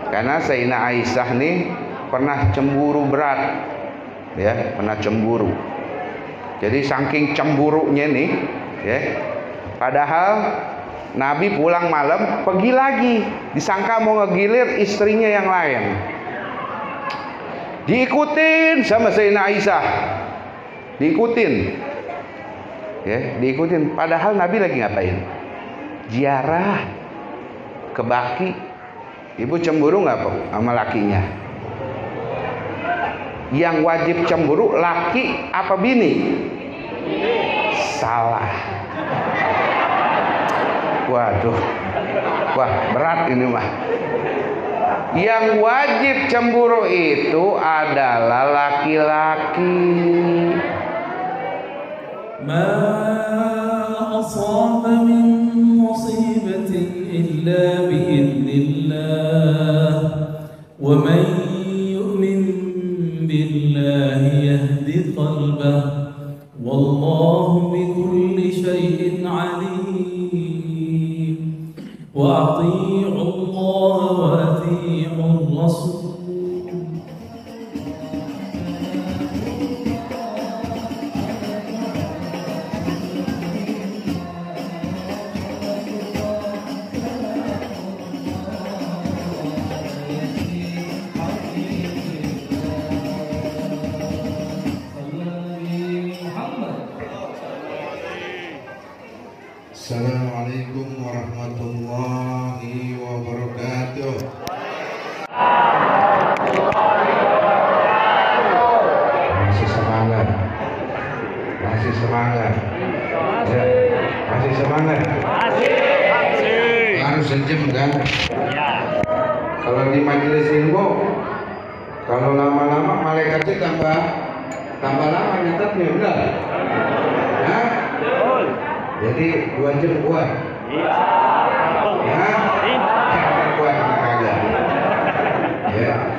Karena Sayyidah Aisyah nih pernah cemburu berat, ya, pernah cemburu. Jadi saking cemburunya nih, ya, padahal Nabi pulang malam pergi lagi, disangka mau ngegilir istrinya yang lain. Diikutin sama Sayyidah Aisyah, diikutin, ya, diikutin. Padahal Nabi lagi ngapain? Ziarah ke Baki. Ibu cemburu nggak sama lakinya? Yang wajib cemburu laki apa bini? Salah. Waduh, wah berat ini mah. Yang wajib cemburu itu adalah laki-laki. Ma asaba min musibatin illa biidznillah wa man yu'min billahi yahdi qalbah wallahu bikulli syai'in alim wa ati'u Allah wa ati'u Rasul. Assalamualaikum warahmatullahi wabarakatuh. Masih semangat, masih semangat, ya, masih semangat, harus sejam kan? Kalau di majelis ilmu, kalau lama-lama malaikatnya tambah lama nyatetnya, benar? Hah? Jadi 2 jam kuat. Iya. Kuat kagak. Ya.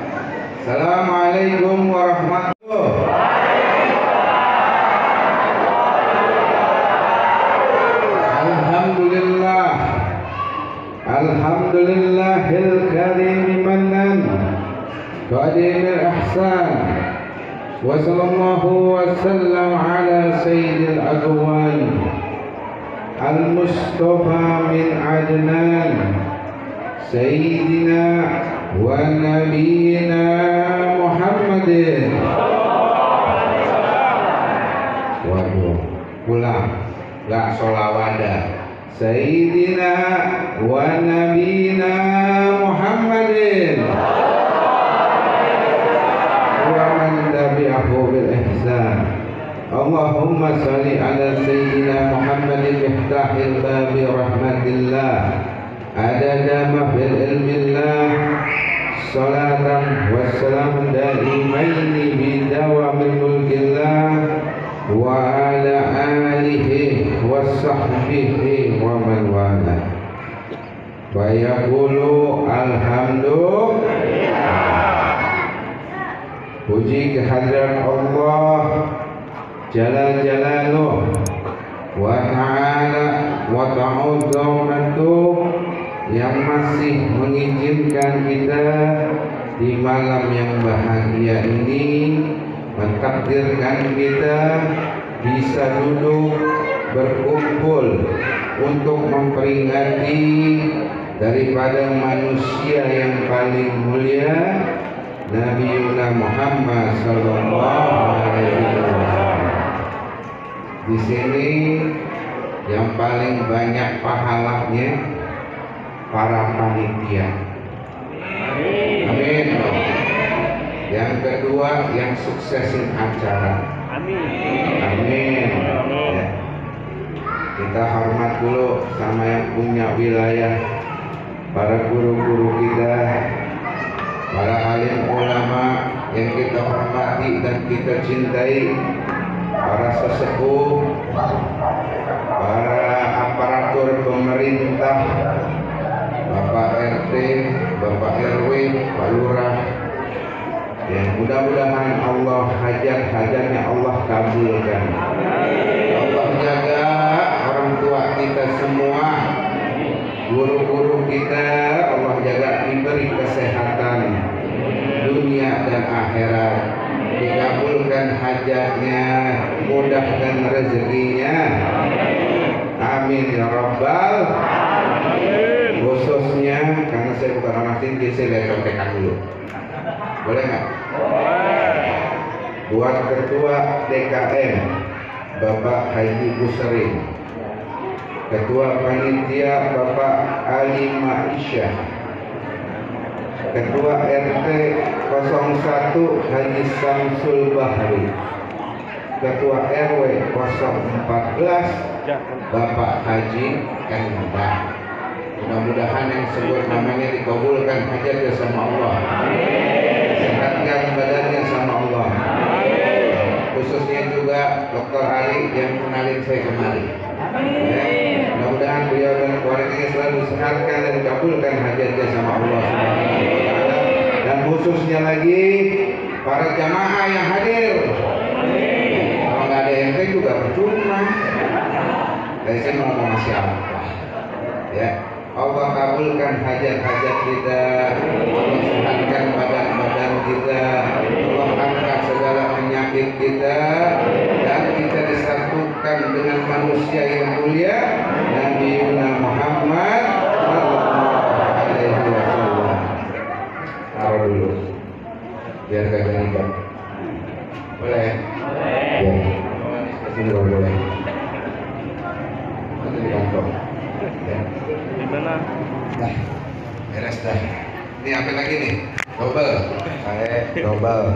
Assalamualaikum warahmatullahi wabarakatuh. Alhamdulillah. Alhamdulillahil karim manan qadimil ihsan. Wa sallallahu wa sallam ala sayyidil aqwan Al-Mustafa min Adnan Sayyidina wa Nabiyina Muhammadin. Waduh, pulang gak sholawada. Sayyidina wa Nabiyina Muhammadin wa man tabi'ahu bil ihsan. Allahumma salli ala Sayyidina Muhammadin miftahil babi rahmatillah adada ma fil ilmillah salatan wassalam daimaini bidawamil mulkillah wa ala alihi wa sahbihi wa man wala wa yaqulu alhamdulillah. Puji kehadirat Allah Jalla Jalaluh wa ta'ala wa ta'udzamatuh yang masih mengizinkan kita di malam yang bahagia ini, mentakdirkan kita bisa duduk berkumpul untuk memperingati daripada manusia yang paling mulia, Nabiuna Muhammad sallallahu alaihi wasallam. Di sini yang paling banyak pahalanya para panitia. Amin. Yang kedua yang suksesin acara. Amin. Amin. Ya. Kita hormat dulu sama yang punya wilayah, para guru-guru kita, para alim ulama yang kita hormati dan kita cintai, para sesepuh, para aparatur pemerintah, Bapak RT, Bapak RW, Pak Lurah. Ya, mudah-mudahan Allah hajat-hajatnya Allah kabulkan. Allah jaga orang tua kita semua, guru-guru kita, Allah jaga diberi kesehatan. akhirat, dikabulkan hajatnya, mudahkan rezekinya. Amin ya rabbal. Khususnya karena saya bukan orang tinggi, saya lihat contekan dulu. Boleh nggak? Buat Ketua DKM Bapak Haji Busrin, Ketua Panitia Bapak Ali Maisyah, Ketua RT 01 Haji Samsul Bahri, Ketua RW 014 Bapak Haji Endang. Mudah-mudahan yang sebut namanya dikabulkan hajatnya sama Allah, sehatkan badannya sama Allah. Khususnya juga Dr. Ali yang kenalin saya kemari. Ya, mudah-mudahan beliau dan keluarganya selalu sehatkan dan dikabulkan hajatnya sama Allah Subhanahu wa taala. Dan khususnya lagi para jamaah yang hadir. Kalau nggak ada ente juga percuma. Dari saya mau ngomong siapa? Ya, Allah kabulkan hajat-hajat kita, Allah sehatkan badan-badan kita, Allah angkat segala penyakit kita, dan kita disatukan dengan manusia yang mulia Nabi Muhammad sallallahu alaihi wasallam. Taruh dulu biar kagak ribet. Boleh? Ya. Sini boleh. Nanti di kantor. Ya. Gimana? Dah, beres dah. Ini apa lagi nih? Double. Double.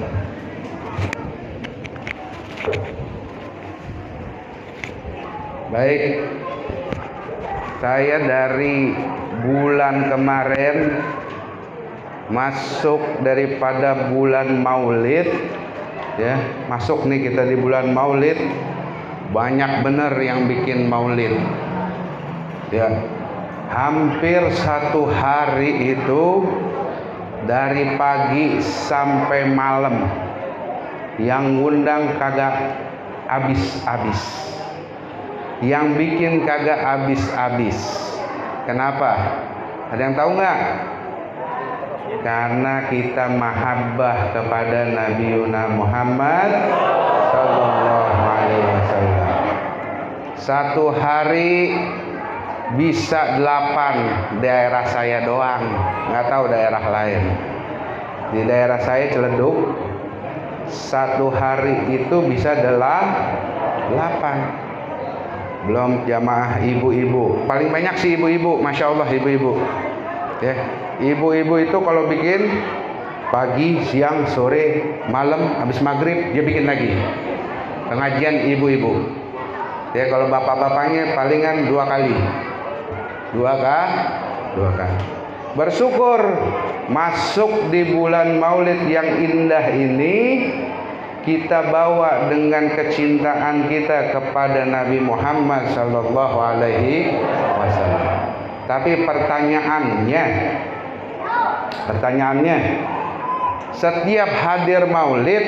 Baik, saya dari bulan kemarin masuk daripada bulan Maulid, ya, masuk nih kita di bulan Maulid, banyak bener yang bikin Maulid, ya, hampir satu hari itu dari pagi sampai malam yang ngundang kagak habis-habis. Yang bikin kagak habis-habis. Kenapa? Ada yang tahu nggak? Karena kita mahabbah kepada Nabi Muhammad sallallahu alaihi wasallam. Satu hari bisa 8 daerah saya doang, nggak tahu daerah lain. Di daerah saya Ciledug, satu hari itu bisa 8. Belum jamaah ibu-ibu, paling banyak sih ibu-ibu, masya Allah ibu-ibu. Ya, ibu-ibu itu kalau bikin pagi, siang, sore, malam, habis maghrib dia bikin lagi pengajian ibu-ibu. Ya, kalau bapak-bapaknya palingan 2 kali, 2 kali. Bersyukur masuk di bulan Maulid yang indah ini, kita bawa dengan kecintaan kita kepada Nabi Muhammad sallallahu alaihi wasallam. Tapi pertanyaannya, setiap hadir Maulid,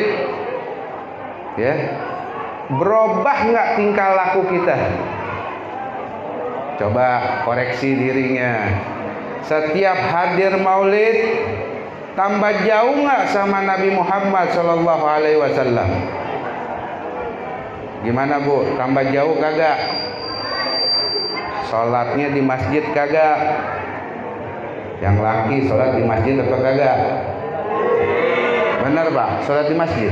ya, berubah nggak tingkah laku kita? Coba koreksi dirinya. Setiap hadir Maulid, tambah jauh nggak sama Nabi Muhammad sallallahu alaihi wasallam? Gimana Bu? Tambah jauh kagak? Sholatnya di masjid kagak? Yang laki sholat di masjid apa kagak? Benar Pak, sholat di masjid.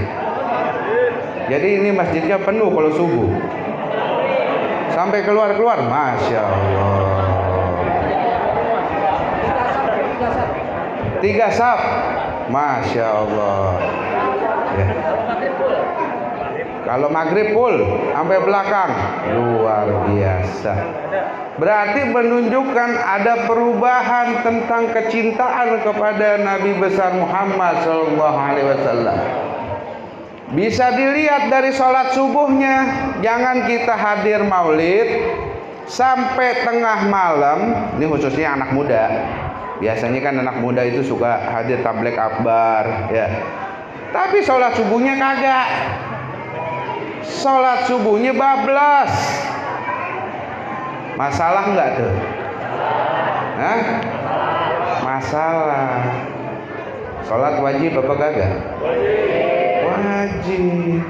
Jadi ini masjidnya penuh kalau subuh, sampai keluar-keluar, masya Allah. 3 saf, masya Allah. Ya. Kalau maghrib full sampai belakang, luar biasa. Berarti menunjukkan ada perubahan tentang kecintaan kepada Nabi besar Muhammad sallallahu alaihi wasallam. Bisa dilihat dari sholat subuhnya. Jangan kita hadir Maulid sampai tengah malam. Ini khususnya anak muda. Biasanya kan anak muda itu suka hadir tabligh akbar, ya. Tapi sholat subuhnya kagak. Sholat subuhnya bablas. Masalah nggak tuh? Hah? Masalah. Sholat wajib apa kagak? Wajib.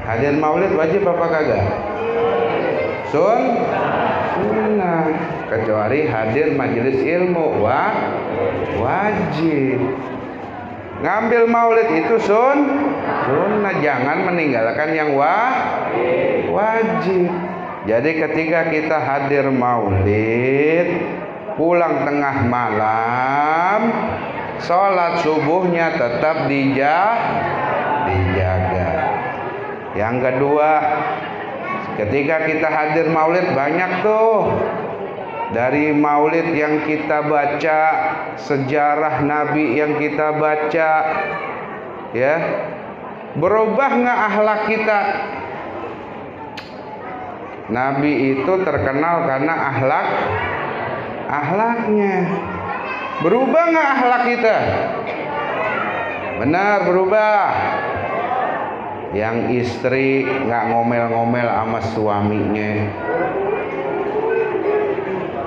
Hadir maulid wajib apa kagak? Sunnah. Kecuali hadir majelis ilmu wajib. Ngambil maulid itu sunnah, jangan meninggalkan yang wajib. Jadi ketika kita hadir maulid, pulang tengah malam, sholat subuhnya tetap dijaga. Yang kedua, ketika kita hadir maulid banyak tuh dari maulid yang kita baca, sejarah Nabi yang kita baca, ya, berubah nggak akhlak kita? Nabi itu terkenal karena akhlaknya. Berubah nggak akhlak kita? Benar, berubah. Yang istri nggak ngomel-ngomel sama suaminya.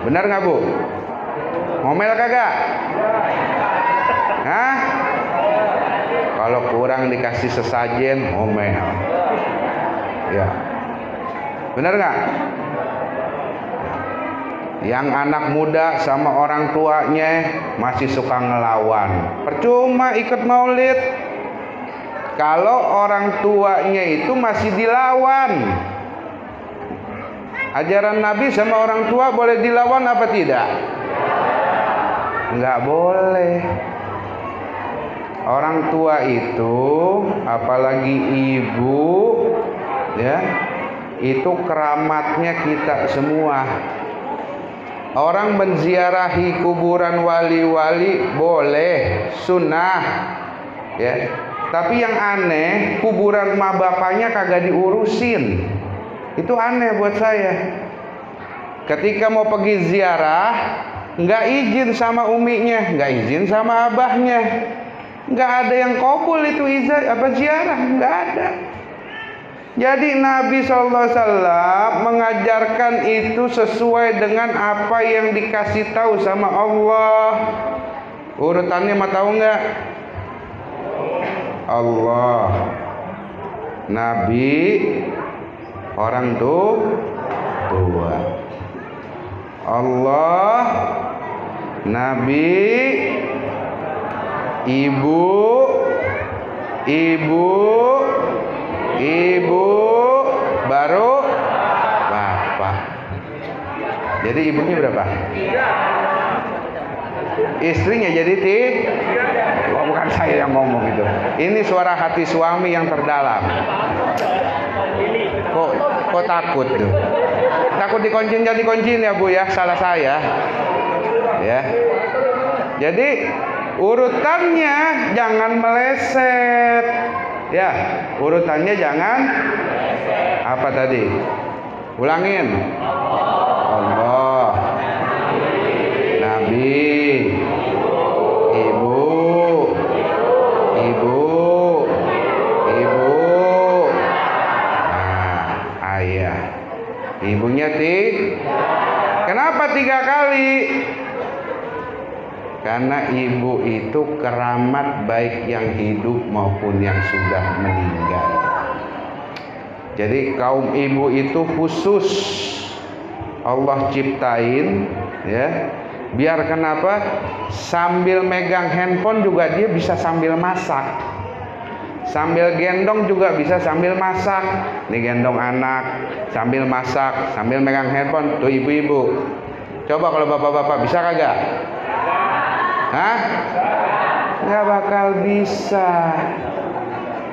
Benar nggak, Bu? Ngomel kagak? Hah? Kalau kurang dikasih sesajen, ngomel. Ya. Benar nggak? Yang anak muda sama orang tuanya masih suka ngelawan. Percuma ikut maulid kalau orang tuanya itu masih dilawan. Ajaran Nabi sama orang tua boleh dilawan apa tidak? Enggak boleh. Orang tua itu, apalagi ibu, ya, itu keramatnya kita semua. Orang menziarahi kuburan wali-wali boleh, sunnah, ya. Tapi yang aneh, kuburan emak bapaknya kagak diurusin. Itu aneh buat saya. Ketika mau pergi ziarah, nggak izin sama uminya, nggak izin sama abahnya, nggak ada yang kabul itu ziarah, nggak ada. Jadi Nabi SAW mengajarkan itu sesuai dengan apa yang dikasih tahu sama Allah. Urutannya mah tahu nggak? Allah, Nabi, orang tua. Allah, Nabi, ibu, baru bapak. Jadi ibunya berapa? Istrinya jadi bukan saya yang ngomong itu. Ini suara hati suami yang terdalam. Kok takut tuh? Takut dikunciin ya Bu ya, salah saya. Ya. Jadi urutannya jangan meleset. Ya, urutannya jangan apa tadi? Ulangin. Allah, Nabi, ibu, ayah. Ibunya kenapa 3 kali? Karena ibu itu keramat baik yang hidup maupun yang sudah meninggal. Jadi kaum ibu itu khusus Allah ciptain, ya. Biar kenapa? Sambil megang handphone juga dia bisa sambil masak. Sambil gendong juga bisa sambil masak. Nih gendong anak sambil masak, sambil megang handphone. Tuh ibu-ibu. Coba kalau bapak-bapak bisa kagak? Hah? Nggak bakal bisa.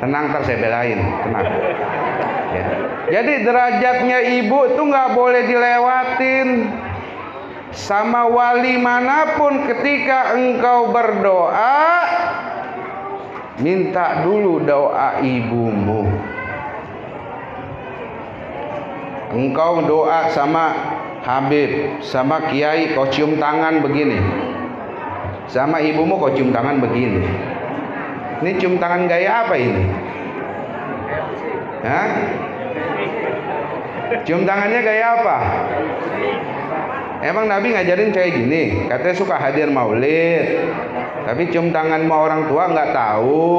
Tenang, ntar saya belain. Tenang. Ya. Jadi derajatnya ibu tuh nggak boleh dilewatin. Sama wali manapun ketika engkau berdoa, minta dulu doa ibumu. Engkau doa sama Habib, sama Kiai, kau cium tangan begini. Sama ibumu kau cium tangan begini. Ini cium tangan gaya apa ini? Hah? Cium tangannya gaya apa? Emang Nabi ngajarin kayak gini? Katanya suka hadir maulid, Tapi cium tangan sama orang tua nggak tahu.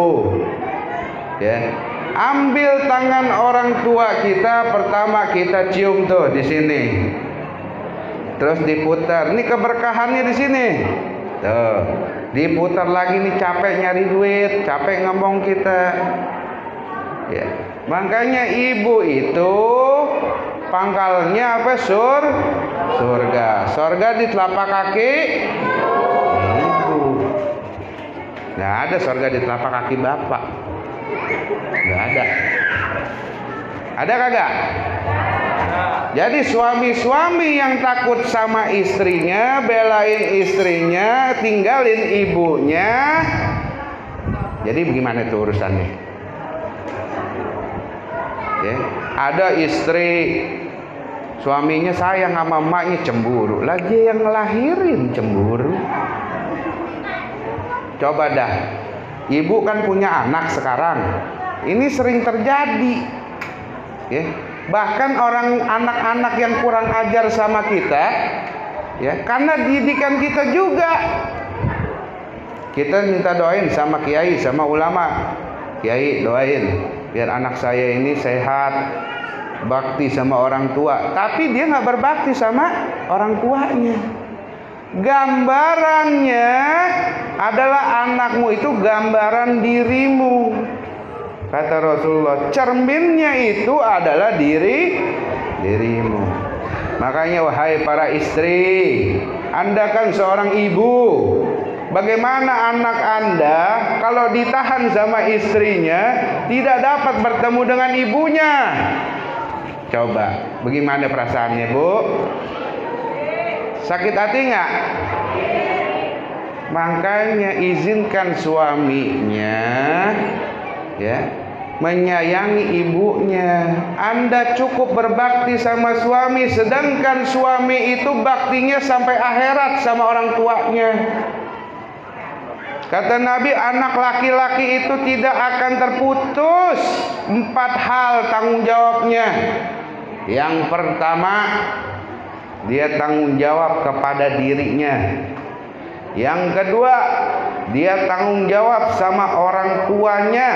Ya, ambil tangan orang tua kita, pertama kita cium tuh di sini. Terus diputar. Ini keberkahannya di sini. Tuh, diputar lagi nih, capek nyari duit, capek ngomong kita. Ya, makanya ibu itu pangkalnya apa? Surga. Surga di telapak kaki ibu. Nggak ada surga di telapak kaki bapak. Nggak ada. Ada kagak? Jadi suami-suami yang takut sama istrinya, belain istrinya, tinggalin ibunya. Jadi bagaimana itu urusannya? Ya, ada istri suaminya sayang sama emaknya, cemburu. Lagi yang ngelahirin cemburu. Coba dah, ibu kan punya anak sekarang. Ini sering terjadi. Ya, bahkan anak-anak yang kurang ajar sama kita, ya, karena didikan kita juga. Kita minta doain sama kiai, sama ulama. Kiai doain biar anak saya ini sehat, bakti sama orang tua. Tapi dia nggak berbakti sama orang tuanya. Gambarannya adalah anakmu itu gambaran dirimu. Kata Rasulullah, cerminnya itu adalah dirimu. Makanya wahai para istri, Anda kan seorang ibu. Bagaimana anak Anda kalau ditahan sama istrinya tidak dapat bertemu dengan ibunya? Coba, bagaimana perasaannya, Bu? Sakit hati nggak? Makanya izinkan suaminya, ya, menyayangi ibunya. Anda cukup berbakti sama suami, sedangkan suami itu baktinya sampai akhirat sama orang tuanya. Kata Nabi, anak laki-laki itu tidak akan terputus 4 hal tanggung jawabnya. Yang pertama, dia tanggung jawab kepada dirinya. Yang kedua, dia tanggung jawab sama orang tuanya.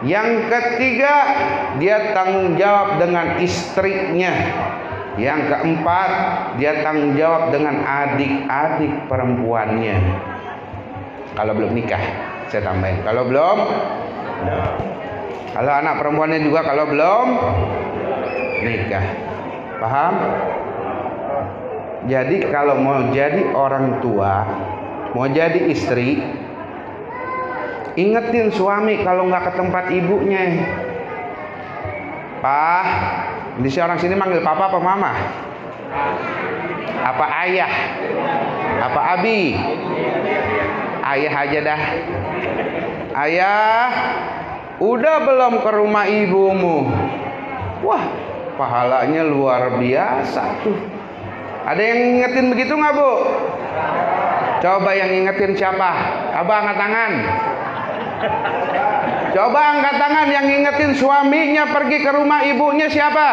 Yang ketiga, dia tanggung jawab dengan istrinya. Yang keempat, dia tanggung jawab dengan adik-adik perempuannya. Kalau belum nikah, saya tambahin. Kalau belum, kalau anak perempuannya juga kalau belum nikah. Paham? Jadi kalau mau jadi orang tua, mau jadi istri, ingetin suami kalau nggak ke tempat ibunya. Pak, di orang sini manggil papa apa mama? Apa ayah? Apa abi? Ayah aja dah. Ayah, udah belum ke rumah ibumu? Wah, pahalanya luar biasa tuh. Ada yang ngingetin begitu nggak, Bu? Coba yang ngingetin siapa? Abang angkat tangan. Coba angkat tangan yang ngingetin suaminya pergi ke rumah ibunya siapa?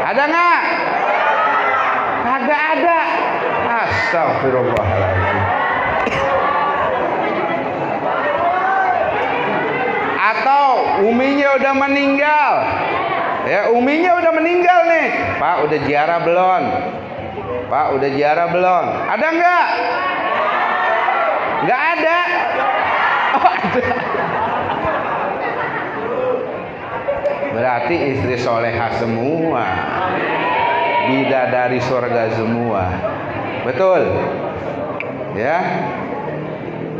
Ada nggak? Kagak ada. Astagfirullahaladzim. Atau uminya udah meninggal. Ya, uminya udah meninggal nih. Pak, udah ziarah belum? Pak, udah ziarah belum? Ada nggak? Nggak ada. Oh, ada. Berarti istri soleha semua, bidadari surga semua. Betul? Ya.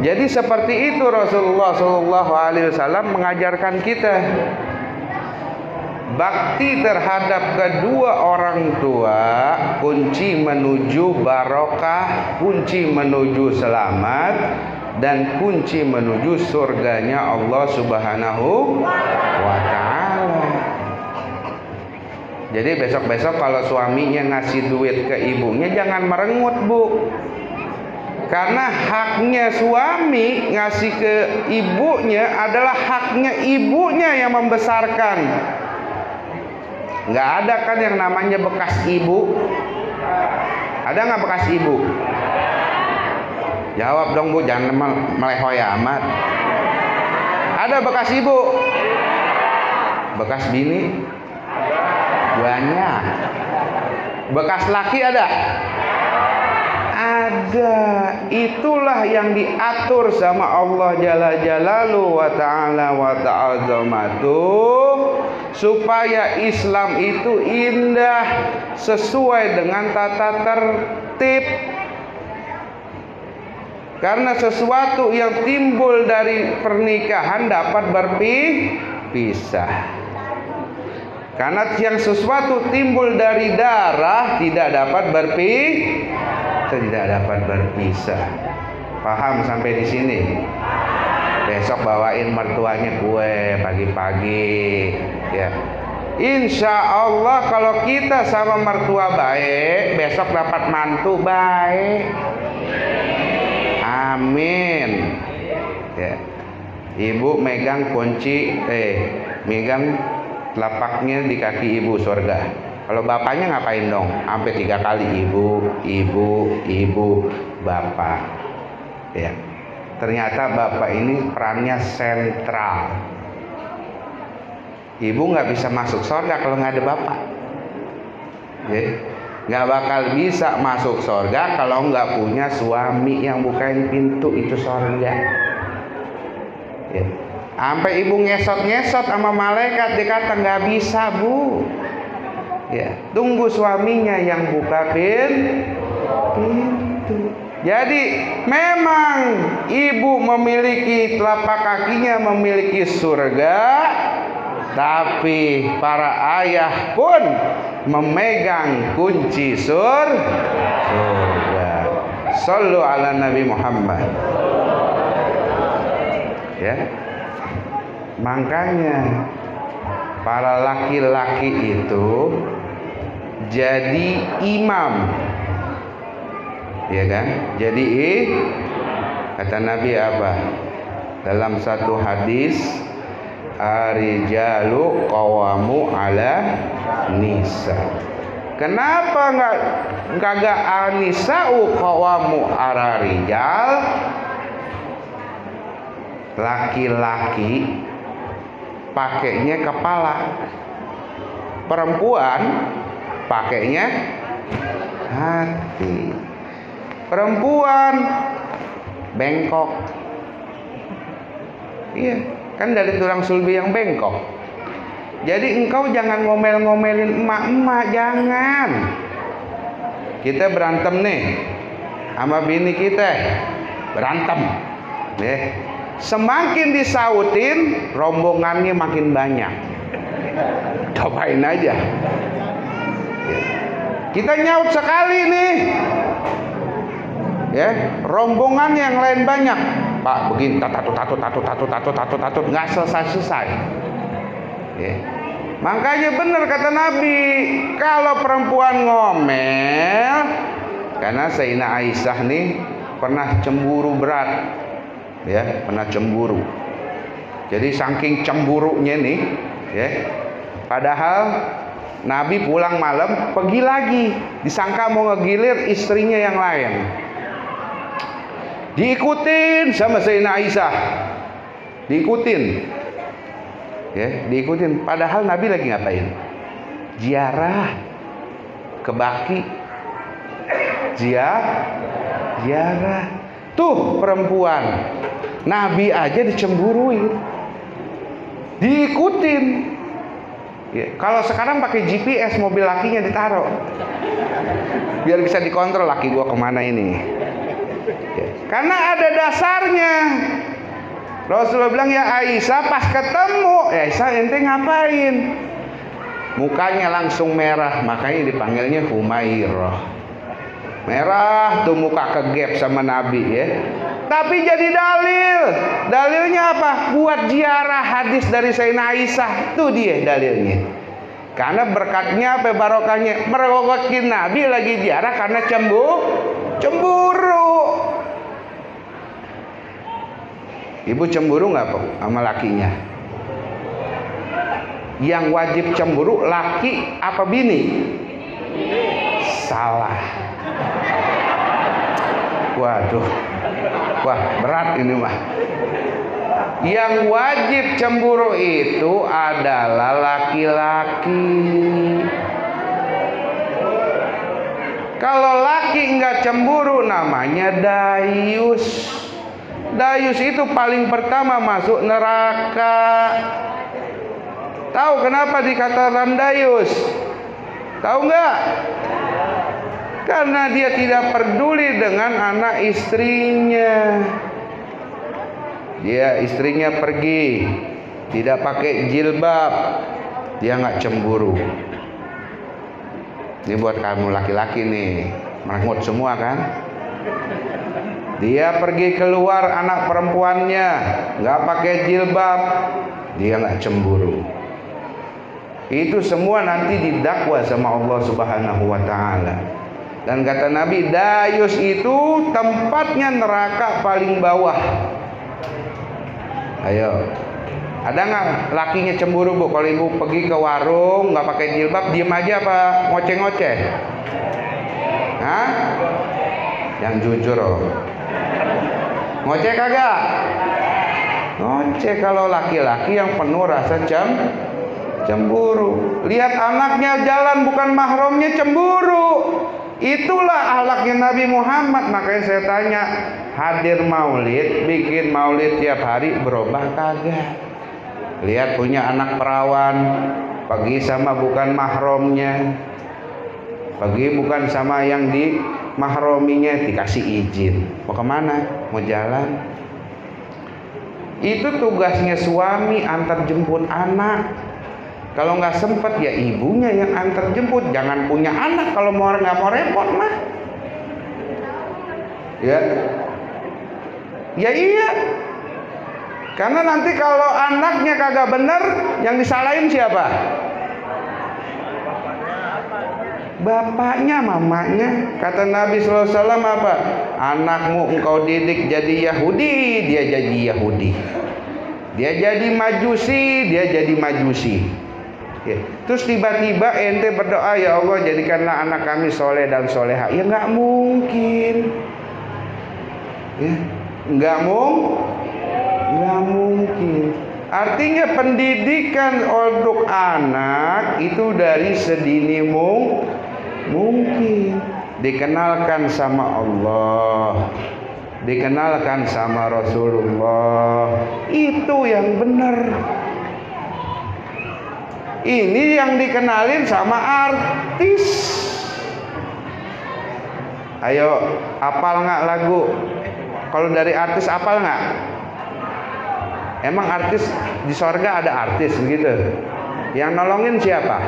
Jadi seperti itu Rasulullah SAW mengajarkan kita. Bakti terhadap kedua orang tua kunci menuju barokah, kunci menuju selamat, dan kunci menuju surganya Allah Subhanahu wa Ta'ala. Jadi besok-besok kalau suaminya ngasih duit ke ibunya jangan merengut, Bu. Karena haknya suami ngasih ke ibunya adalah haknya ibunya yang membesarkan. Nggak ada kan yang namanya bekas ibu? Ada nggak bekas ibu? Jawab dong Bu, jangan melehoy amat. Ada bekas ibu? Bekas bini? Banyak. Bekas laki ada? Ada. Itulah yang diatur sama Allah Jalla Jalaluhu wa ta'ala wa ta'azamatuh, supaya Islam itu indah sesuai dengan tata tertib. Karena sesuatu yang timbul dari pernikahan dapat berpisah. Karena yang sesuatu timbul dari darah tidak dapat berpisah. Paham sampai di sini? Besok bawain mertuanya kue pagi-pagi, ya. Insya Allah kalau kita sama mertua baik, besok dapat mantu baik. Amin. Ya. Ibu megang kunci, megang telapaknya di kaki ibu surga. Kalau bapaknya ngapain dong? Sampai 3 kali ibu, bapak. Ya. Ternyata bapak ini perannya sentral. Ibu nggak bisa masuk surga kalau nggak ada bapak. Ya. Nggak bakal bisa masuk surga kalau nggak punya suami yang bukain pintu itu surga. Ya. Sampai ibu ngesot-ngesot sama malaikat, dikata nggak bisa Bu. Ya, tunggu suaminya yang buka pintu. Jadi memang ibu memiliki telapak kakinya memiliki surga, tapi para ayah pun memegang kunci surga. Shallu ala Nabi Muhammad. Ya. Makanya para laki-laki itu jadi imam, ya kan? Jadi kata Nabi apa? Dalam satu hadis, ar-rijalu qawamu ala nisa. Kenapa kagak anisa'u qawamu ala rijal? Laki-laki pakainya kepala, perempuan pakainya hati. Perempuan bengkok, iya kan dari tulang sulbi yang bengkok. Jadi engkau jangan ngomel-ngomelin emak-emak, jangan. Kita berantem nih sama bini kita, berantem deh. Semakin disautin, rombongannya makin banyak. Cobain aja. Kita nyaut sekali nih, ya, rombongan yang lain banyak. Pak, begini, tatut, nggak selesai. Ya. Makanya benar kata Nabi, kalau perempuan ngomel, karena Sayyidina Aisyah nih pernah cemburu berat. Ya, pernah cemburu. Jadi saking cemburunya nih, ya. Padahal Nabi pulang malam pergi lagi, disangka mau ngegilir istrinya yang lain. Diikutin sama Sayyidina Aisyah. Diikutin. Ya, diikutin. Padahal Nabi lagi ngapain? Ziarah ke Baki. Ziarah. Tuh perempuan, Nabi aja dicemburuin, diikutin. Ya, kalau sekarang pakai GPS, mobil lakinya ditaruh, biar bisa dikontrol laki gua kemana ini. Ya, karena ada dasarnya. Rasulullah bilang, ya Aisyah pas ketemu, ya Aisyah ente ngapain? Mukanya langsung merah, makanya dipanggilnya Humairah. Merah tuh muka kegep sama Nabi, ya. Tapi jadi dalil. Dalilnya apa? Buat ziarah hadis dari Sayyidina Aisyah. Itu dia dalilnya. Karena berkatnya apa, barokahnya? Merogokin Nabi lagi ziarah karena cemburu. Ibu cemburu nggak Pak sama lakinya? Yang wajib cemburu laki apa bini? Salah. Waduh, Wah, berat ini mah. Yang wajib cemburu itu adalah laki-laki. Kalau laki enggak cemburu namanya dayus. Dayus itu paling pertama masuk neraka. Tahu kenapa dikatakan dayus? Tahu enggak? Karena dia tidak peduli dengan anak istrinya. Dia istrinya pergi, tidak pakai jilbab, dia nggak cemburu. Ini buat kamu laki-laki nih, merengut semua kan? Dia pergi keluar anak perempuannya, nggak pakai jilbab, dia nggak cemburu. Itu semua nanti didakwa sama Allah Subhanahu wa Ta'ala. Dan kata Nabi, dayus itu tempatnya neraka paling bawah. Ayo, ada nggak lakinya cemburu bu? Kalau ibu pergi ke warung nggak pakai jilbab, diem aja apa ngoceh-ngoceh? Hah? Yang jujur oh. Ngoceh kagak? Ngoceh kalau laki-laki yang penuh rasa cemburu. Lihat anaknya jalan bukan mahramnya cemburu. Itulah akhlaknya Nabi Muhammad. Makanya saya tanya, hadir maulid, bikin maulid tiap hari berubah kagak? Lihat punya anak perawan, pergi sama bukan mahramnya, pergi bukan sama yang di mahrominya, dikasih izin. Mau kemana? Mau jalan. Itu tugasnya suami antar jemput anak. Kalau nggak sempet ya ibunya yang antar jemput. Jangan punya anak kalau nggak mau repot mah. Ya, ya iya. Karena nanti kalau anaknya kagak bener, yang disalahin siapa? Bapaknya, mamanya. Kata Nabi SAW apa? Anakmu engkau didik jadi Yahudi, dia jadi Yahudi. Dia jadi Majusi, dia jadi Majusi. Ya. Terus tiba-tiba ente berdoa, ya Allah jadikanlah anak kami soleh dan soleha. Ya nggak mungkin. Ya, nggak mungkin. Artinya pendidikan untuk anak itu dari sedini mungkin. Dikenalkan sama Allah, dikenalkan sama Rasulullah. Itu yang benar. Ini yang dikenalin sama artis. Ayo, apal nggak lagu? Kalau dari artis apal nggak? Emang artis di sorga ada artis begitu? Yang nolongin siapa?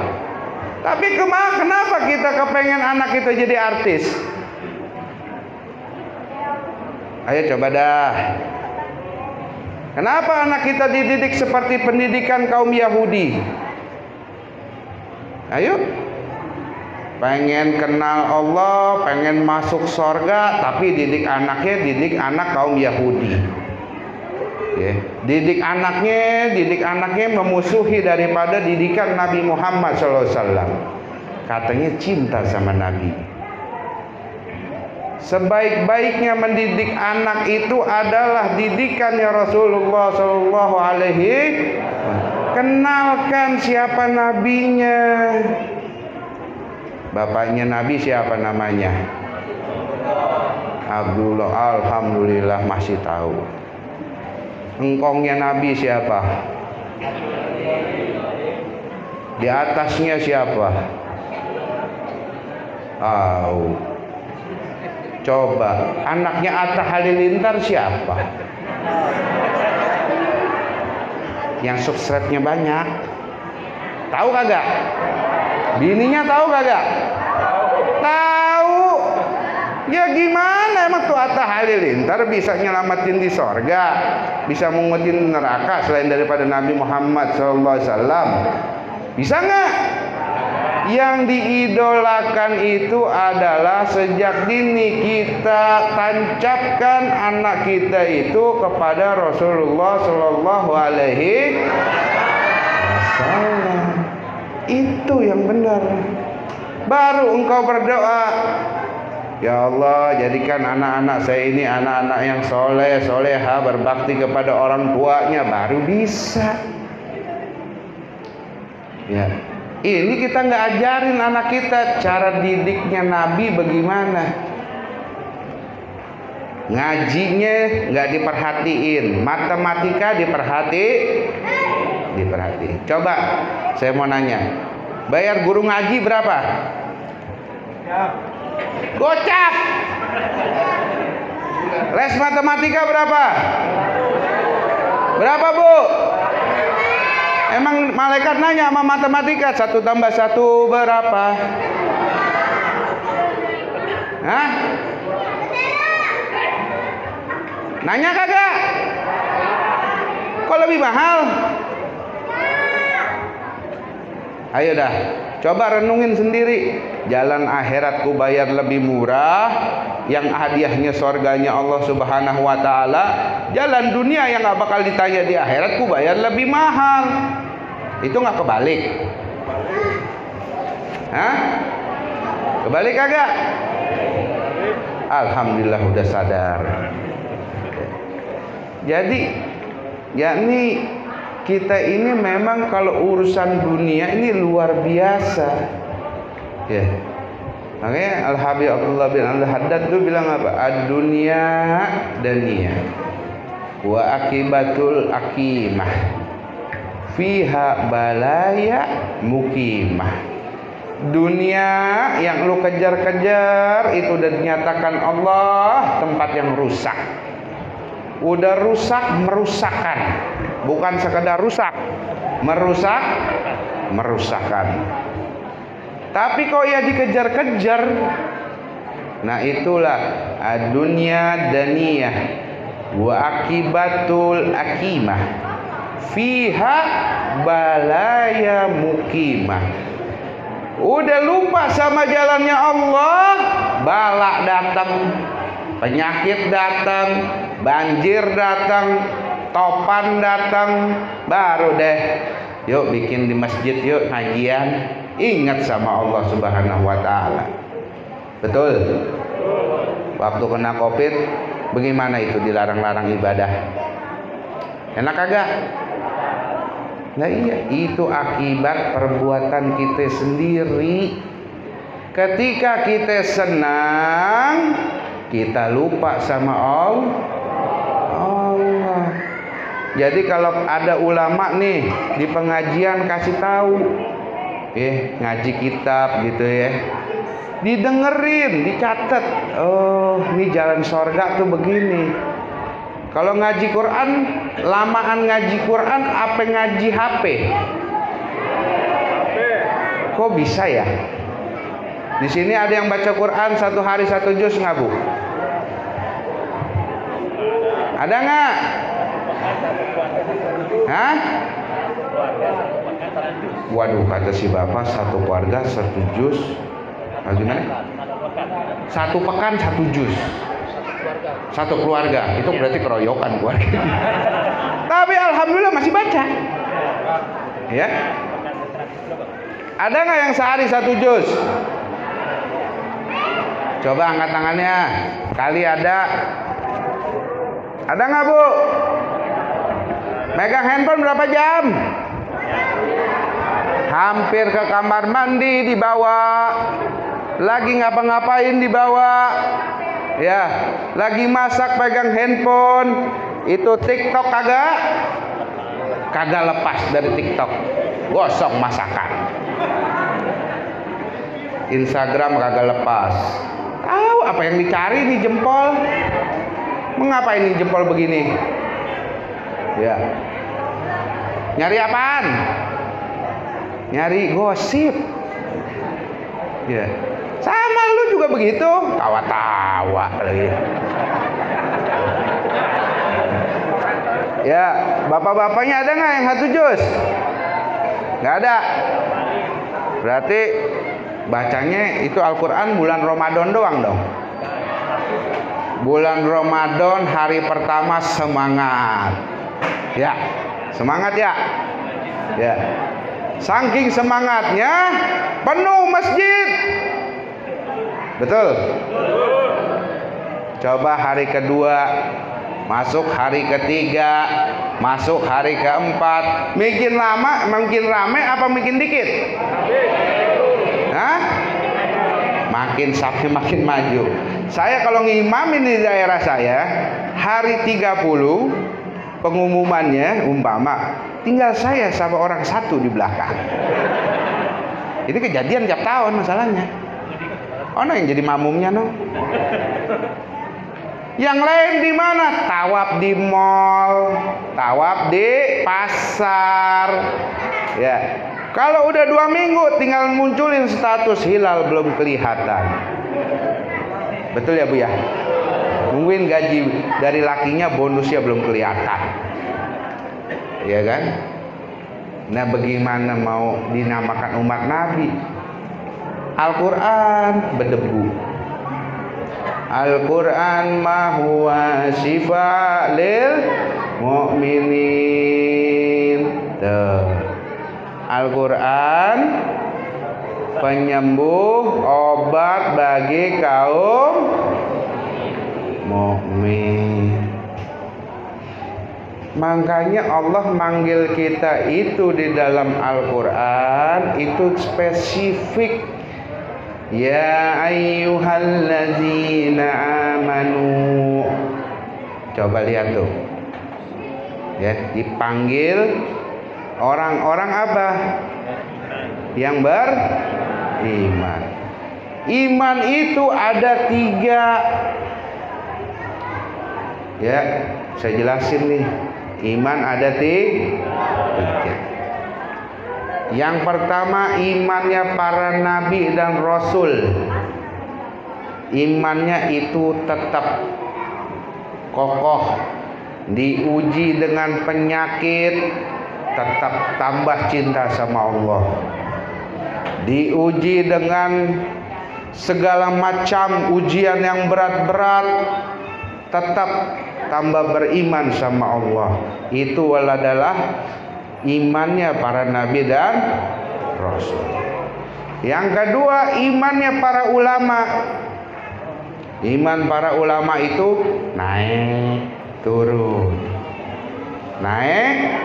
Tapi kenapa kita kepengen anak kita jadi artis? Ayo coba dah. Kenapa anak kita dididik seperti pendidikan kaum Yahudi? Ayo. Pengen kenal Allah, pengen masuk sorga, tapi didik anak kaum Yahudi. Ya. Didik anaknya memusuhi daripada didikan Nabi Muhammad SAW. Katanya cinta sama Nabi. Sebaik-baiknya mendidik anak itu adalah didikannya Rasulullah SAW. Kenalkan siapa nabinya. Bapaknya Nabi siapa namanya? Abdullah. Alhamdulillah masih tahu. Engkongnya Nabi siapa? Di atasnya siapa? Coba anaknya Atta Halilintar siapa? Yang subscribe-nya banyak. Tahu kagak? Bininya tahu kagak? Tahu. Ya gimana emang tuh Atta Halilintar bisa nyelamatin di sorga, bisa mengutin neraka selain daripada Nabi Muhammad SAW? Bisa nggak? Yang diidolakan itu adalah sejak dini kita tancapkan anak kita itu kepada Rasulullah Sallallahu Alaihi Wasallam. Itu yang benar. Baru engkau berdoa, Ya Allah, jadikan anak-anak saya ini anak-anak yang soleh, soleha, berbakti kepada orang tuanya, baru bisa. Ya, ini kita nggak ajarin anak kita cara didiknya Nabi bagaimana. Ngajinya nggak diperhatiin, matematika diperhatiin. Coba saya mau nanya, bayar guru ngaji berapa? Gocap. Les matematika berapa? Berapa, Bu? Emang malaikat nanya sama matematika 1 tambah 1 berapa? Hah? Nanya kagak? Kok lebih mahal? Ayo dah, coba renungin sendiri. Jalan akhiratku bayar lebih murah, yang hadiahnya surganya Allah Subhanahu wa taala. Jalan dunia yang gak bakal ditanya di akhiratku bayar lebih mahal. Itu gak kebalik? Hah? Kebalik kagak? Alhamdulillah udah sadar. Jadi yakni kita ini memang kalau urusan dunia ini luar biasa. Ya. Makanya Al-Habib Abdullah bin Al-Haddad itu bilang apa? Ad-dunya daniyah wa akibatul akimah fiha balaya mukimah. Dunia yang lu kejar-kejar itu udah dinyatakan Allah tempat yang rusak. Udah rusak, merusakkan. Bukan sekedar rusak, merusakkan. Tapi kok ya dikejar-kejar. Nah itulah dunia daniyah wa akibatul akimah fiha balaya mukimah. Udah lupa sama jalannya Allah, balak datang, penyakit datang, banjir datang, topan datang, baru deh yuk bikin di masjid, yuk ngajian, ingat sama Allah Subhanahu wa taala. Betul? Waktu kena Covid bagaimana itu, dilarang-larang ibadah? Enak kagak? Nah iya, itu akibat perbuatan kita sendiri. Ketika kita senang, kita lupa sama Allah. Jadi kalau ada ulama nih di pengajian kasih tahu, ngaji kitab gitu ya, didengerin, dicatat. Oh, ini jalan surga tuh begini. Kalau ngaji Quran, lamaan ngaji Quran apa ngaji HP? Kok bisa ya? Di sini ada yang baca Quran 1 hari 1 juz nggak, Bu? Ada nggak? Hah? Waduh, kata si bapak 1 keluarga 1 juz. Gimana? 1 pekan 1 juz. 1 keluarga, itu berarti keroyokan keluarga. Tapi alhamdulillah masih baca. Ya. Ada nggak yang sehari 1 juz? Coba angkat tangannya. Kali ada. Ada nggak, Bu? Megang handphone berapa jam? Hampir ke kamar mandi dibawa. Lagi ngapa-ngapain dibawa. Ya, lagi masak pegang handphone. Itu TikTok kagak lepas dari TikTok. Gosok masakan. Instagram kagak lepas. Tahu apa yang dicari nih jempol? Mengapa ini jempol begini? Ya. Nyari apaan? Nyari gosip. Ya. Sama lu juga begitu, tawa-tawa lagi. Ya, bapak-bapaknya ada nggak yang 1 juz? Nggak ada. Berarti bacanya itu Al-Quran bulan Ramadan doang dong. Bulan Ramadan hari pertama semangat. Ya, semangat ya. Ya. Saking semangatnya penuh masjid. Betul? Coba hari kedua, masuk hari ketiga, masuk hari keempat, makin lama makin rame apa makin dikit? Hah? Makin sampai makin maju. Saya kalau ngimamin di daerah saya, hari 30 pengumumannya umpama tinggal saya sama orang satu di belakang. Ini kejadian tiap tahun masalahnya. Oh, yang jadi makmumnya no. Yang lain di mana? Tawaf di mall, tawaf di pasar. Ya. Kalau udah 2 minggu tinggal munculin status hilal belum kelihatan. Betul ya Bu ya? Nungguin gaji dari lakinya, bonusnya belum kelihatan. Iya kan? Nah, bagaimana mau dinamakan umat Nabi? Al-Quran berdebu. Al-Quran ma huwa syifa lil mu'minin. Al-Quran penyembuh, obat bagi kaum mukmin. Makanya Allah manggil kita itu di dalam Al-Quran itu spesifik. Ya ayyuhalladzina amanu. Coba lihat tuh. Ya, dipanggil orang-orang apa? Yang beriman. Iman itu ada 3. Ya, saya jelasin nih. Iman ada 3. Yang pertama, imannya para nabi dan rasul. Imannya itu tetap kokoh, diuji dengan penyakit, tetap tambah cinta sama Allah. Diuji dengan segala macam ujian yang berat-berat, tetap tambah beriman sama Allah. Itu adalah imannya para nabi dan rasul. Yang kedua, imannya para ulama. Iman para ulama itu naik turun, naik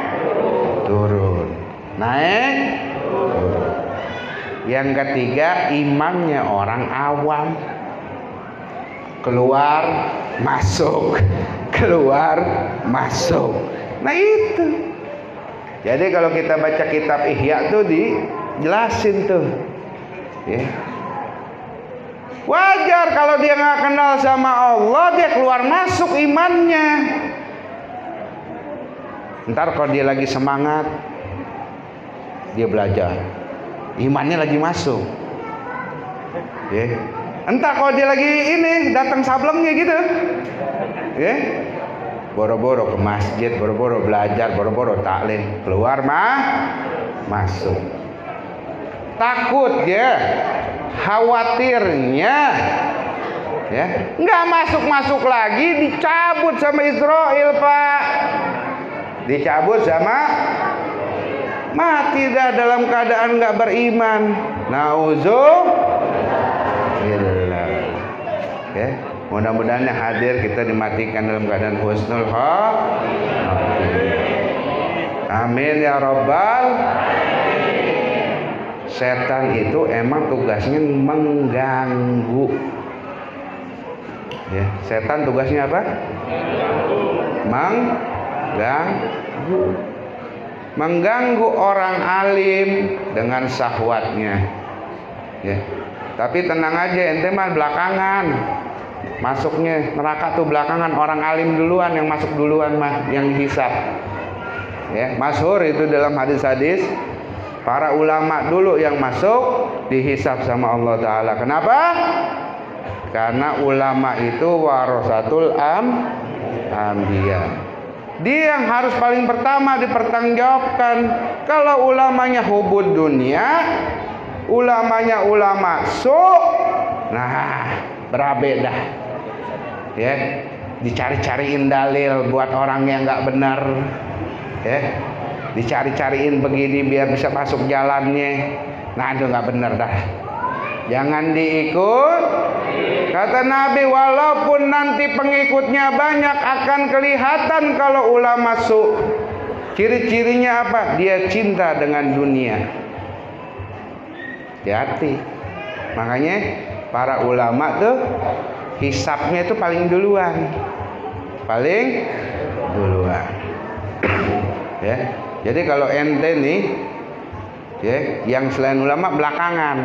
turun, naik turun. Yang ketiga, imannya orang awam. Keluar masuk, keluar masuk. Nah itu. Jadi kalau kita baca kitab Ihya tuh dijelasin tuh, ya. Wajar kalau dia nggak kenal sama Allah, dia keluar masuk imannya. Ntar kalau dia lagi semangat, dia belajar, imannya lagi masuk. Ya. Entar kalau dia lagi ini datang sablengnya gitu, ya. Boro-boro ke masjid, boro-boro belajar, boro-boro taklim, keluar masuk. Takut ya, khawatirnya ya, nggak masuk lagi, dicabut sama Israel Pak, dicabut sama, mati dah dalam keadaan nggak beriman. Nauzubillah. Ya. Mudah-mudahan yang hadir kita dimatikan dalam keadaan husnul khatimah. Amin ya rabbal. Setan itu emang tugasnya mengganggu. Ya, setan tugasnya apa? Mengganggu. Mengganggu orang alim dengan syahwatnya. Ya. Tapi tenang aja, ente mah belakangan. Masuknya neraka tuh belakangan, orang alim duluan yang masuk duluan mah, yang dihisab. Ya, masyhur itu dalam hadis-hadis, para ulama dulu yang masuk dihisab sama Allah Ta'ala. Kenapa? Karena ulama itu warasatul anbiya. Dia yang harus paling pertama dipertanggungjawabkan. Kalau ulamanya hubud dunia, ulamanya ulama nah berabe dah. Ya, dicari-cariin dalil buat orang yang nggak benar. Ya, dicari-cariin begini biar bisa masuk jalannya. Nah itu nggak benar dah. Jangan diikut. Kata Nabi, walaupun nanti pengikutnya banyak akan kelihatan kalau ulama su. Ciri-cirinya apa? Dia cinta dengan dunia. Hati-hati. Makanya para ulama tuh hisabnya itu paling duluan. Paling duluan. Ya. Jadi kalau ente nih, ya, yang selain ulama belakangan.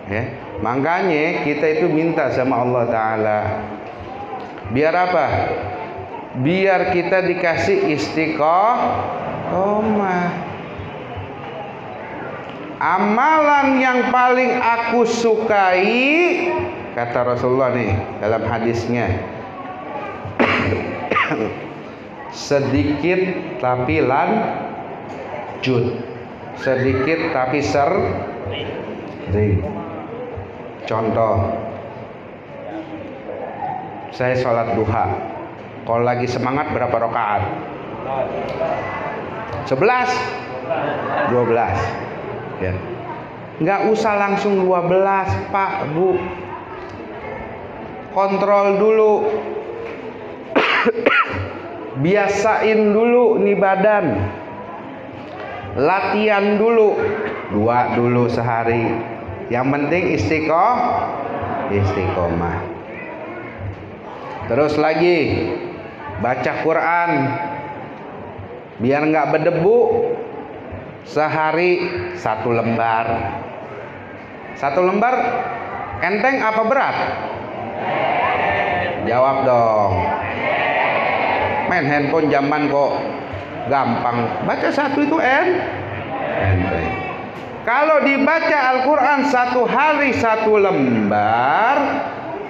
Ya. Makanya kita itu minta sama Allah Ta'ala, biar apa? Biar kita dikasih istiqomah. Amalan yang paling aku sukai, kata Rasulullah nih dalam hadisnya, sedikit tapi lanjut, sedikit tapi sering. Contoh, saya sholat duha. Kalau lagi semangat berapa rakaat? 11, 12. Ya. Nggak usah langsung 12, Pak, Bu. Kontrol dulu. Biasain dulu nih badan. Latihan dulu. 2 dulu sehari. Yang penting istiqomah. Terus lagi baca Quran biar nggak berdebu. Sehari 1 lembar. 1 lembar enteng apa berat? Jawab dong. Main handphone zaman kok gampang. Baca 1 itu enteng. Kalau dibaca Al-Quran 1 hari 1 lembar,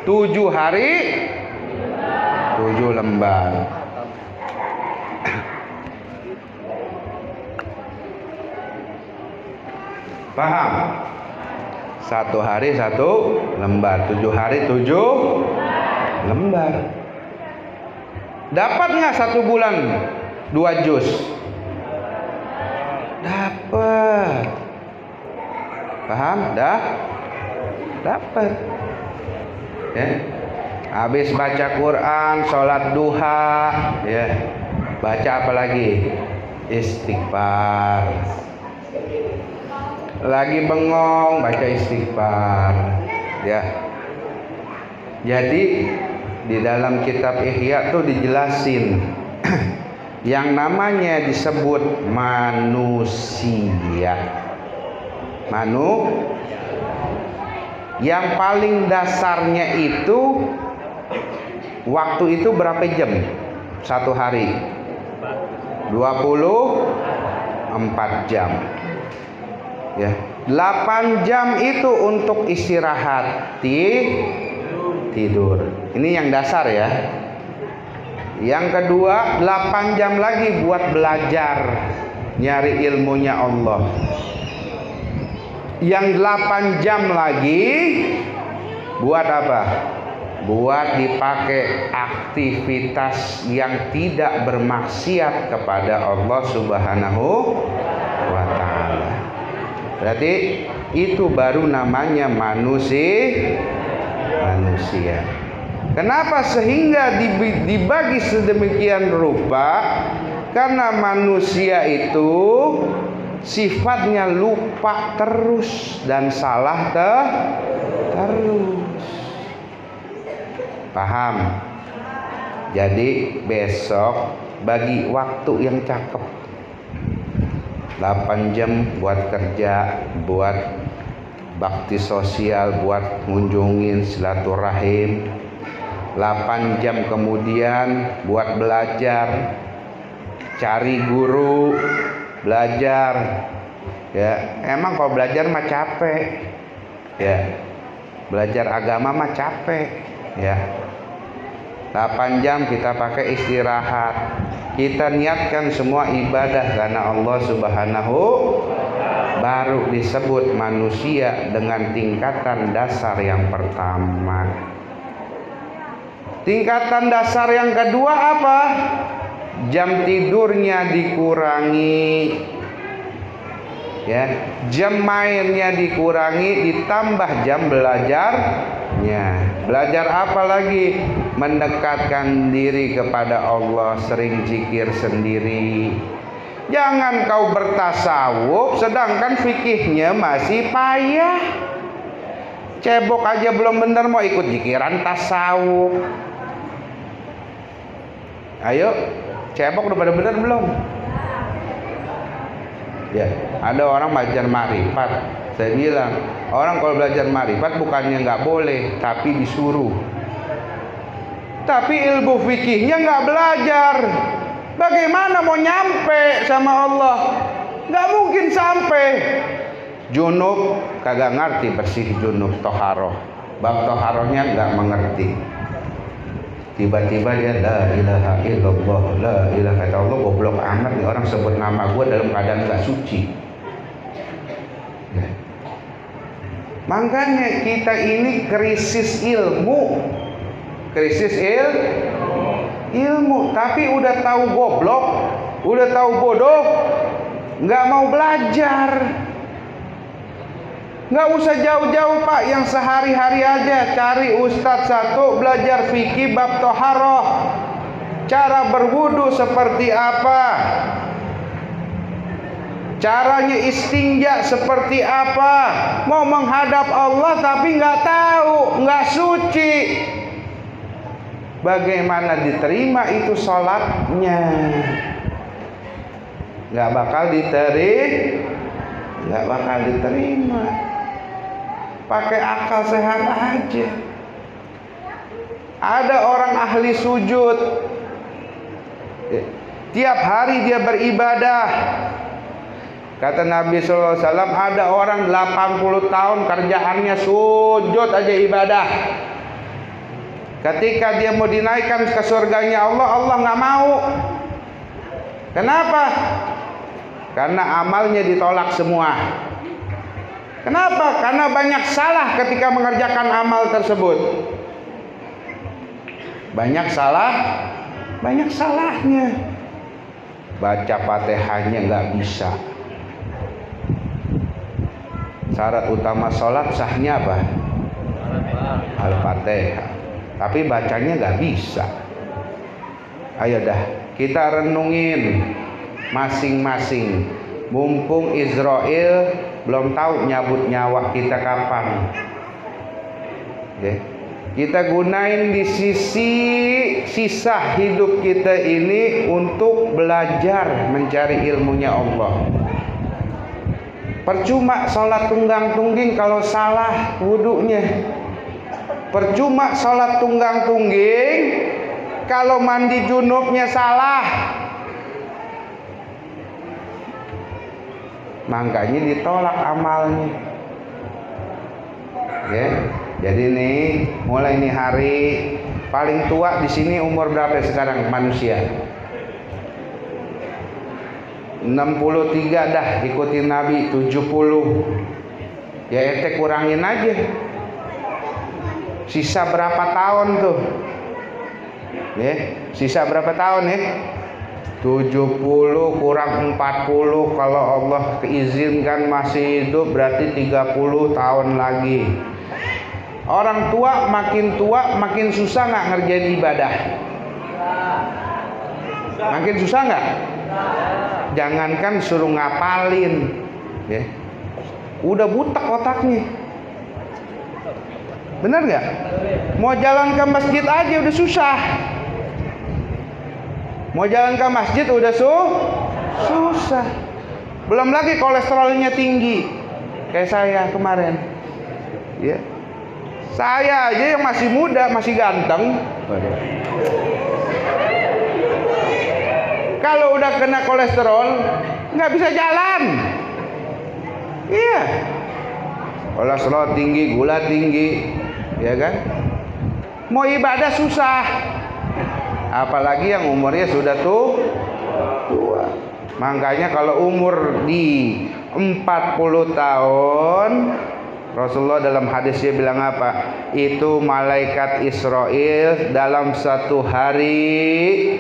7 hari 7 lembar. Paham? 1 hari 1 lembar, 7 hari 7 lembar. Dapat nggak 1 bulan 2 juz? Dapat. Paham? Dapat. Ya. Habis baca Quran, sholat duha, ya. Baca apa lagi? Istighfar. Lagi bengong, baca istighfar. Ya. Jadi di dalam kitab Ihya tuh dijelasin yang namanya disebut manusia. Yang paling dasarnya itu waktu itu berapa jam? 1 hari 24 jam. Ya, 8 jam itu untuk istirahat, tidur. Ini yang dasar ya. Yang kedua, 8 jam lagi buat belajar, nyari ilmunya Allah. Yang 8 jam lagi buat apa? Buat dipakai aktivitas yang tidak bermaksiat kepada Allah Subhanahu wa Ta'ala. Berarti itu baru namanya manusia. Kenapa sehingga dibagi sedemikian rupa? Karena manusia itu sifatnya lupa terus dan salah terus. Paham? Jadi besok bagi waktu yang cakep. 8 jam buat kerja, buat bakti sosial, buat ngunjungin silaturahim. 8 jam kemudian buat belajar, cari guru, belajar. Ya, emang kalau belajar mah capek. Ya. Belajar agama mah capek, ya. 8 jam kita pakai istirahat. Kita niatkan semua ibadah karena Allah Subhanahu, baru disebut manusia dengan tingkatan dasar yang pertama. Tingkatan dasar yang kedua apa? Jam tidurnya dikurangi. ya, jam mainnya dikurangi, ditambah jam belajarnya. Belajar apa lagi? Mendekatkan diri kepada Allah, sering zikir sendiri. Jangan kau bertasawuf sedangkan fikihnya masih payah. Cebok aja belum bener mau ikut zikiran tasawuf. Ayo, cebok udah pada bener belum? Ya, ada orang belajar makrifat. Saya bilang, orang kalau belajar makrifat bukannya nggak boleh, tapi disuruh. Tapi ilmu fikihnya nggak belajar. Bagaimana mau nyampe sama Allah? Nggak mungkin sampai. Junub kagak ngerti bersih junub toharoh. Bab toharohnya nggak mengerti. Tiba-tiba dia la ilaha illallah, la ilaha illallah. Goblok amat nih orang sebut nama gue dalam keadaan nggak suci. Ya. Makanya kita ini krisis ilmu. Krisis ilmu, tapi udah tahu goblok, udah tahu bodoh, nggak mau belajar. Nggak usah jauh-jauh Pak, yang sehari-hari aja cari ustadz satu, belajar fikih bab toharoh, cara berwudu seperti apa, caranya istinja seperti apa. Mau menghadap Allah tapi nggak tahu, nggak suci. Bagaimana diterima itu sholatnya? Nggak bakal diterima. Pakai akal sehat aja. Ada orang ahli sujud, tiap hari dia beribadah. Kata Nabi SAW, ada orang 80 tahun kerjaannya sujud aja ibadah. Ketika dia mau dinaikkan ke surganya Allah, Allah nggak mau. Kenapa? Karena amalnya ditolak semua. Kenapa? Karena banyak salah ketika mengerjakan amal tersebut. Banyak salahnya. Baca Fatihahnya nggak bisa. Syarat utama sholat sahnya apa? Al-Fatihah. Tapi bacanya nggak bisa. Ayo dah, kita renungin masing-masing. Mumpung Israel belum tahu nyabut nyawa kita kapan. Ya. Kita gunain di sisa hidup kita ini untuk belajar mencari ilmunya Allah. Percuma sholat tunggang-tungging kalau salah wudunya. Percuma sholat tunggang-tungging kalau mandi junubnya salah. Makanya ditolak amalnya. Ya. Jadi nih, mulai nih hari paling tua di sini umur berapa sekarang manusia? 63 dah, ikutin Nabi 70. Ya ente kurangin aja. Sisa berapa tahun tuh? Ya, sisa berapa tahun ya? 70 kurang 40, kalau Allah keizinkan masih hidup berarti 30 tahun lagi. Orang tua makin susah nggak ngerjain ibadah? Makin susah nggak? Jangankan suruh ngapalin, ya, udah butek otaknya. Bener nggak? Mau jalan ke masjid aja udah susah. Mau jalan ke masjid udah susah. Belum lagi kolesterolnya tinggi, kayak saya kemarin. Ya, saya aja yang masih muda, masih ganteng. Kalau udah kena kolesterol, nggak bisa jalan. Iya, kolesterol tinggi, gula tinggi, ya kan? Mau ibadah susah. Apalagi yang umurnya sudah tua. Makanya kalau umur di 40 tahun, Rasulullah dalam hadisnya bilang apa? Itu malaikat Israel dalam satu hari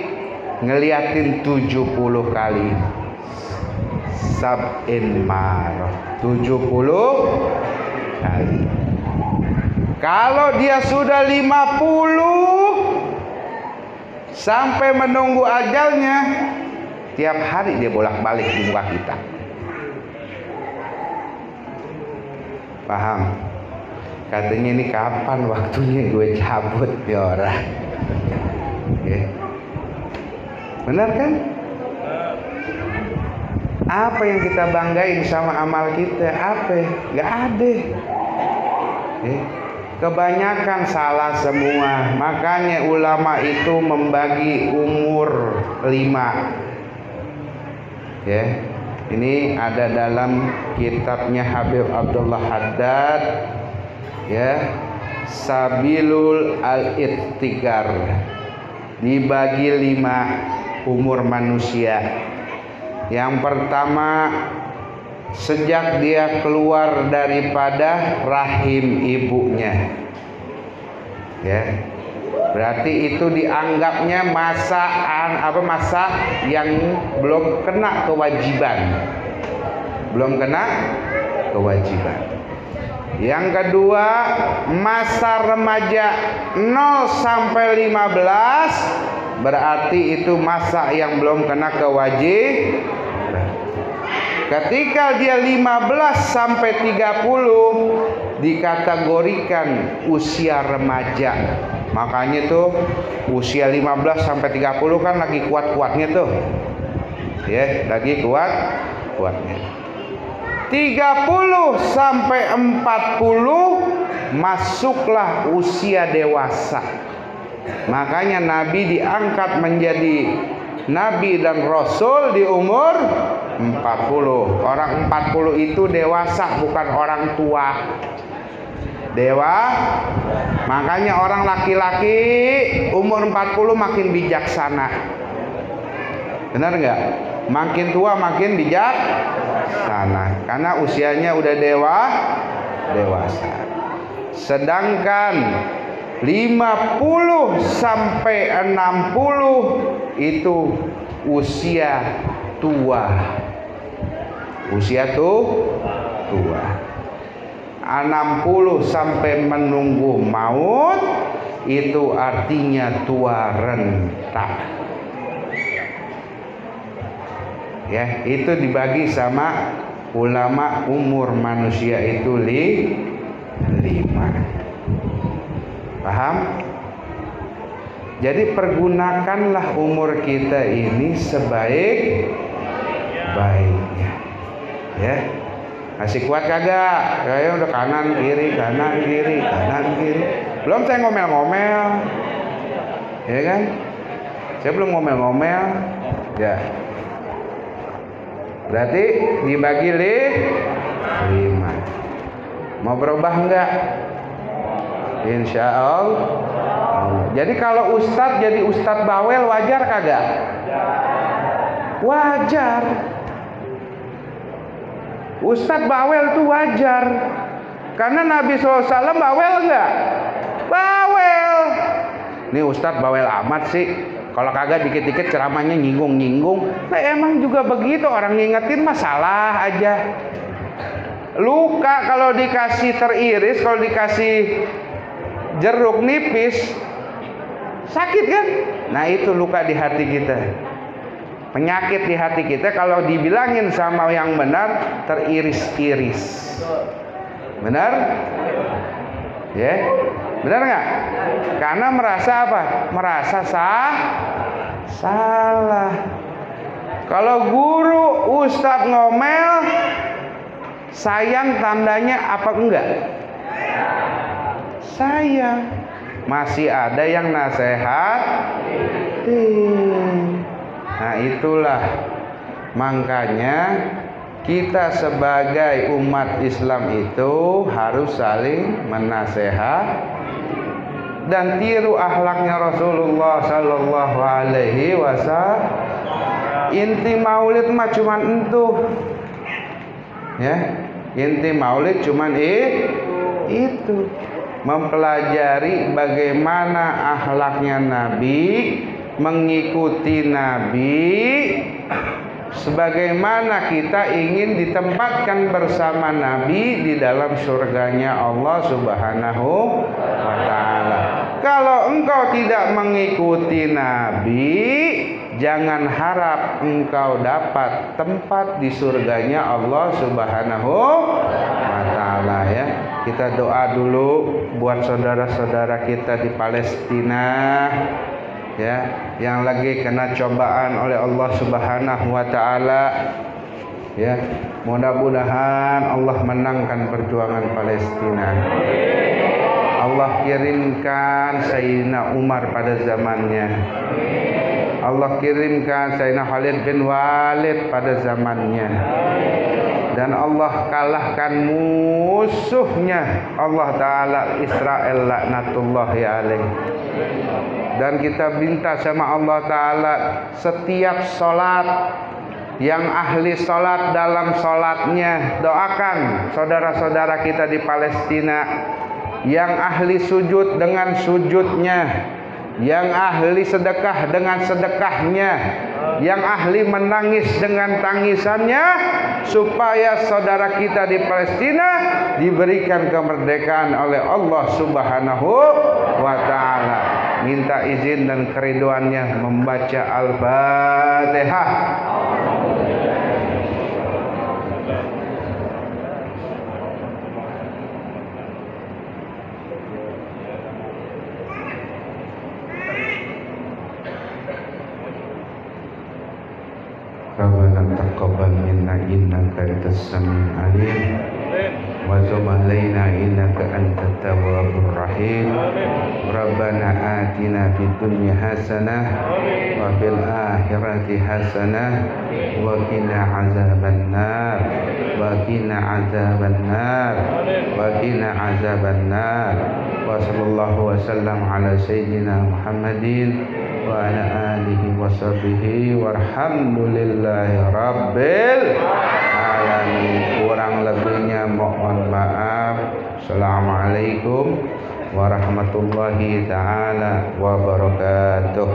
ngeliatin 70 kali. sab'in marah, 70 kali. Kalau dia sudah 50 sampai menunggu ajalnya, tiap hari dia bolak-balik di muka kita. Paham? Katanya ini kapan waktunya gue cabut ya orang. Okay. Benar kan? Apa yang kita banggain sama amal kita? Apa? Gak ada. Okay. Kebanyakan salah semua. Makanya ulama itu membagi umur 5. Ya. Ini ada dalam kitabnya Habib Abdullah Haddad, ya, Sabilul Al-Ittigar. Dibagi 5 umur manusia. Yang pertama, sejak dia keluar daripada rahim ibunya, ya, berarti itu dianggapnya masa yang belum kena kewajiban, Yang kedua, masa remaja 0 sampai 15, berarti itu masa yang belum kena kewajiban. Ketika dia 15 sampai 30 dikategorikan usia remaja. Makanya tuh usia 15 sampai 30 kan lagi kuat-kuatnya tuh. Ya, lagi kuat-kuatnya. 30 sampai 40 masuklah usia dewasa. Makanya Nabi diangkat menjadi Nabi dan Rasul di umur 40. Orang 40 itu dewasa, bukan orang tua. Makanya orang laki-laki umur 40 makin bijaksana. Benar nggak? Makin tua makin bijaksana, karena usianya udah dewasa. Sedangkan 50 sampai 60 itu usia tua. 60 sampai menunggu maut itu artinya tua renta. Ya, itu dibagi sama ulama umur manusia itu 5. Paham? Jadi pergunakanlah umur kita ini sebaik-baiknya. Ya. Masih kuat kagak? Kayak udah kanan kiri. Belum saya ngomel-ngomel. Ya kan? Saya belum ngomel-ngomel. Ya. Berarti dibagi 5. Mau berubah enggak? Insya Allah. Jadi kalau ustadz jadi ustadz bawel wajar kagak? Wajar. Ustadz bawel itu wajar. Karena Nabi SAW bawel enggak? Bawel. Ini ustadz bawel amat sih. Kalau kagak dikit-dikit ceramahnya nyinggung-nyinggung. Nah emang juga begitu, orang ngingetin masalah aja. Luka kalau dikasih teriris, kalau dikasih jeruk nipis, sakit kan? Nah itu luka di hati kita. Penyakit di hati kita kalau dibilangin sama yang benar teriris-iris. Benar? Ya? Benar nggak? Karena merasa apa? Merasa salah. Kalau guru ustadz ngomel, sayang tandanya apa enggak? Sayang. Masih ada yang nasehatin. Nah itulah makanya kita sebagai umat Islam itu harus saling menasehat dan tiru akhlaknya Rasulullah Sallallahu Alaihi Wasallam. Inti maulid mah cuman entuh, ya. Inti maulid cuman itu, mempelajari bagaimana akhlaknya Nabi, mengikuti Nabi sebagaimana kita ingin ditempatkan bersama Nabi di dalam surganya Allah Subhanahu wa ta'ala. Kalau engkau tidak mengikuti Nabi, jangan harap engkau dapat tempat di surganya Allah Subhanahu wa ta'ala ya. Kita doa dulu buat saudara-saudara kita di Palestina ya, yang lagi kena cobaan oleh Allah Subhanahu wa ta'ala ya. Mudah-mudahan Allah menangkan perjuangan Palestina. Allah kirimkan Sayyidina Umar pada zamannya. Allah kirimkan Sayyidina Khalid bin Walid pada zamannya. Dan Allah kalahkan musuhnya Allah Ta'ala Israel laknatullahi alaih. Dan kita minta sama Allah Ta'ala setiap sholat yang ahli sholat dalam sholatnya, doakan saudara-saudara kita di Palestina. Yang ahli sujud dengan sujudnya, yang ahli sedekah dengan sedekahnya, yang ahli menangis dengan tangisannya, supaya saudara kita di Palestina diberikan kemerdekaan oleh Allah Subhanahu wa ta'ala. Minta izin dan keriduannya membaca Al-Fatihah. Rabbana taqabbal minna innaka antas samiul alim wa tub alaina innaka antat tawwabur rahim. Rabbana atina fid dunya hasanah wa fil akhirati hasanah wa qina azabannar wa qina azabannar wa qina azabannar. Wa sallallahu wasallam ala sayyidina Muhammadin wa ala alihi wa sahbihi walhamdulillahi rabbil alamin. Kurang lebihnya mohon maaf. Assalamualaikum warahmatullahi ta'ala wabarakatuh.